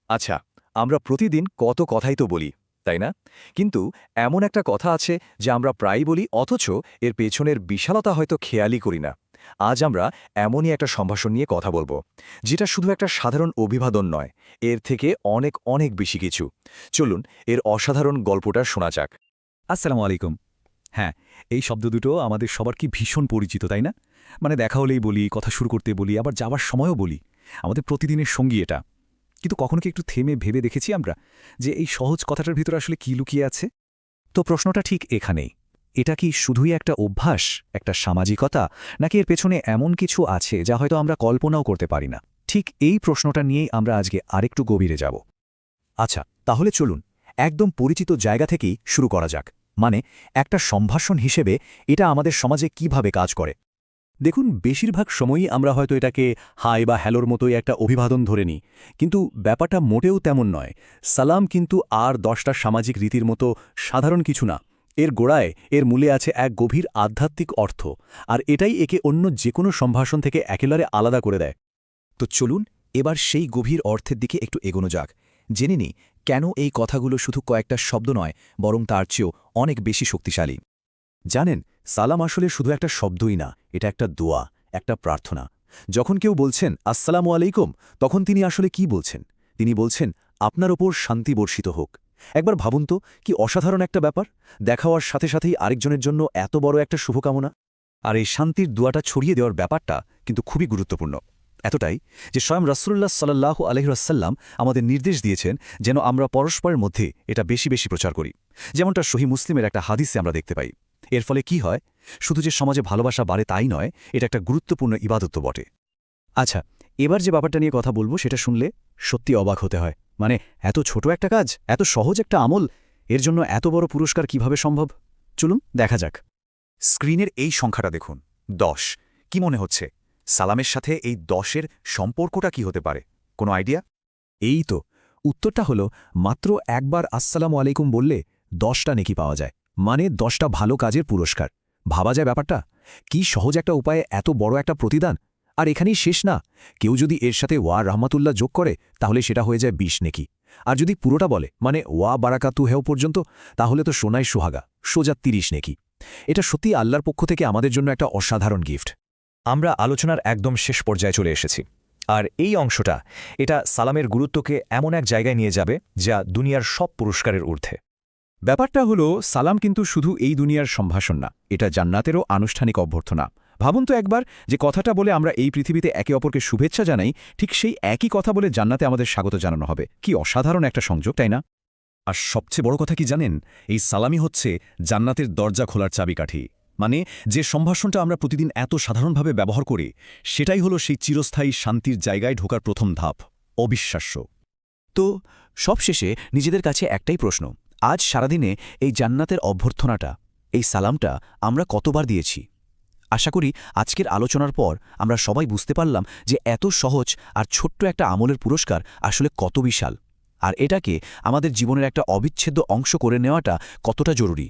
আচ্ছা, আমরা প্রতিদিন কত কথাই তো বলি, তাই না? কিন্তু এমন একটা কথা আছে যা আমরা প্রায়ই বলি অথচ এর পেছনের বিশালতা হয়তো খেয়ালই করি না। আজ আমরা এমনই একটা সম্ভাষণ নিয়ে কথা বলবো, যেটা শুধু একটা সাধারণ অভিবাদন নয়, এর থেকে অনেক অনেক বেশি কিছু। চলুন এর অসাধারণ গল্পটা শোনা যাক। আসসালামু আলাইকুম। হ্যাঁ, এই শব্দ দুটো আমাদের সবার কি ভীষণ পরিচিত, তাই না? মানে দেখা হলেই বলি, কথা শুরু করতে বলি, আবার যাবার সময়ও বলি। আমাদের প্রতিদিনের সঙ্গী এটা। কিন্তু কখনো কি একটু থেমে ভেবে দেখেছি আমরা যে এই সহজ কথাটার ভিতরে আসলে কি লুকিয়ে আছে? তো প্রশ্নটা ঠিক এখানেই। এটা কি শুধুই একটা অভ্যাস, একটা সামাজিকতা, নাকি এর পেছনে এমন কিছু আছে যা হয়তো আমরা কল্পনাও করতে পারি না? ঠিক এই প্রশ্নটা নিয়েই আমরা আজকে আরেকটু গভীরে যাব। আচ্ছা, তাহলে চলুন একদম পরিচিত জায়গা থেকেই শুরু করা যাক। মানে একটা সম্ভাষণ হিসেবে এটা আমাদের সমাজে কিভাবে কাজ করে। দেখুন, বেশিরভাগ সময়ই আমরা হয়তো এটাকে হাই বা হ্যালোর মতোই একটা অভিবাদন ধরে নিই, কিন্তু ব্যাপারটা মোটেও তেমন নয়। সালাম কিন্তু আর 10টা সামাজিক রীতির মতো সাধারণ কিছু না। এর গোড়ায় এর মূলে আছে এক গভীর আধ্যাত্মিক অর্থ, আর এটাই একে অন্য যে কোনো সম্ভাষণ থেকে একেবারে আলাদা করে দেয়। তো চলুন এবার সেই গভীর অর্থের দিকে একটু এগোনো যাক, জেনে নিই কেন এই কথাগুলো শুধু কয়েকটা শব্দ নয়, বরং তার চেয়েও অনেক বেশি শক্তিশালী। জানেন, সালাম আসলে শুধু একটা শব্দই না, এটা একটা দোয়া, একটা প্রার্থনা। যখন কেউ বলছেন আসসালামু আলাইকুম, তখন তিনি আসলে কি বলছেন? তিনি বলছেন আপনার ওপর শান্তি বর্ষিত হোক। একবার ভাবুন তো, কি অসাধারণ একটা ব্যাপার! দেখা হওয়ার সাথে সাথেই আরেকজনের জন্য এত বড় একটা শুভকামনা। আর এই শান্তির দোয়াটা ছড়িয়ে দেওয়ার ব্যাপারটা কিন্তু খুবই গুরুত্বপূর্ণ। এতটাই যে স্বয়ং রাসূলুল্লাহ সাল্লাল্লাহু আলাইহি ওয়াসাল্লাম আমাদের নির্দেশ দিয়েছেন যেন আমরা পরস্পরের মধ্যে এটা বেশি বেশি প্রচার করি। যেমনটা সহিহ মুসলিমের একটা হাদিসে আমরা দেখতে পাই। এর ফলে কি হয়? শুধু যে সমাজে ভালোবাসা বাড়ে তাই নয়, এটা একটা গুরুত্বপূর্ণ ইবাদত তো বটে। আচ্ছা, এবার যে ব্যাপারটা নিয়ে কথা বলবো সেটা শুনলে সত্যি অবাক হতে হয়। মানে এত ছোট একটা কাজ, এত সহজ একটা আমল, এর জন্য এত বড় পুরস্কার কিভাবে সম্ভব? চলুন দেখা যাক। স্ক্রিনের এই সংখ্যাটা দেখুন, 10। কি মনে হচ্ছে সালামের সাথে এই 10-এর সম্পর্কটা কি হতে পারে? কোনো আইডিয়া? এই তো উত্তরটা হলো, মাত্র একবার আসসালামু আলাইকুম বললে 10টা নেকি পাওয়া যায়। মানে 10টা ভালো কাজের পুরস্কার। ভাবা যায় ব্যাপারটা? কি সহজ একটা উপায়ে এত বড় একটা প্রতিদান। আর এখানেই শেষ না, কেউ যদি এর সাথে ওয়া রহমাতুল্লাহ যোগ করে তাহলে সেটা হয়ে যায় 20 নেকি। আর যদি পুরোটা বলে, মানে ওয়া বারাকাতু হেও পর্যন্ত, তাহলে তো সোনায় সোহাগা, সোজা 30 নেকি। এটা সত্যি আল্লাহর পক্ষ থেকে আমাদের জন্য একটা অসাধারণ গিফট। আমরা আলোচনার একদম শেষ পর্যায়ে চলে এসেছি। আর এই অংশটা এটা সালামের গুরুত্বকে এমন এক জায়গায় নিয়ে যাবে যা দুনিয়ার সব পুরস্কারের ঊর্ধ্বে। ব্যাপারটা হলো, সালাম কিন্তু শুধু এই দুনিয়ার সম্ভাষণ না, এটা জান্নাতেরও আনুষ্ঠানিক অভ্যর্থনা। ভাবুন তো একবার, যে কথাটা বলে আমরা এই পৃথিবীতে একে অপরকে শুভেচ্ছা জানাই, ঠিক সেই একই কথা বলে জান্নাতে আমাদের স্বাগত জানানো হবে। কি অসাধারণ একটা সংযোগ, তাই না? আর সবচেয়ে বড় কথা কি জানেন? এই সালামই হচ্ছে জান্নাতের দরজা খোলার চাবিকাঠি। মানে যে সম্ভাষণটা আমরা প্রতিদিন এত সাধারণভাবে ব্যবহার করি, সেটাই হলো সেই চিরস্থায়ী শান্তির জায়গায় ঢোকার প্রথম ধাপ। অবিশ্বাস্য। তো সবশেষে নিজেদের কাছে একটাই প্রশ্ন, আজ সারাদিনে এই জান্নাতের অভ্যর্থনাটা, এই সালামটা আমরা কতবার দিয়েছি? আশা করি আজকের আলোচনার পর আমরা সবাই বুঝতে পারলাম যে এত সহজ আর ছোট্ট একটা আমলের পুরস্কার আসলে কত বিশাল, আর এটাকে আমাদের জীবনের একটা অবিচ্ছেদ্য অংশ করে নেওয়াটা কতটা জরুরি।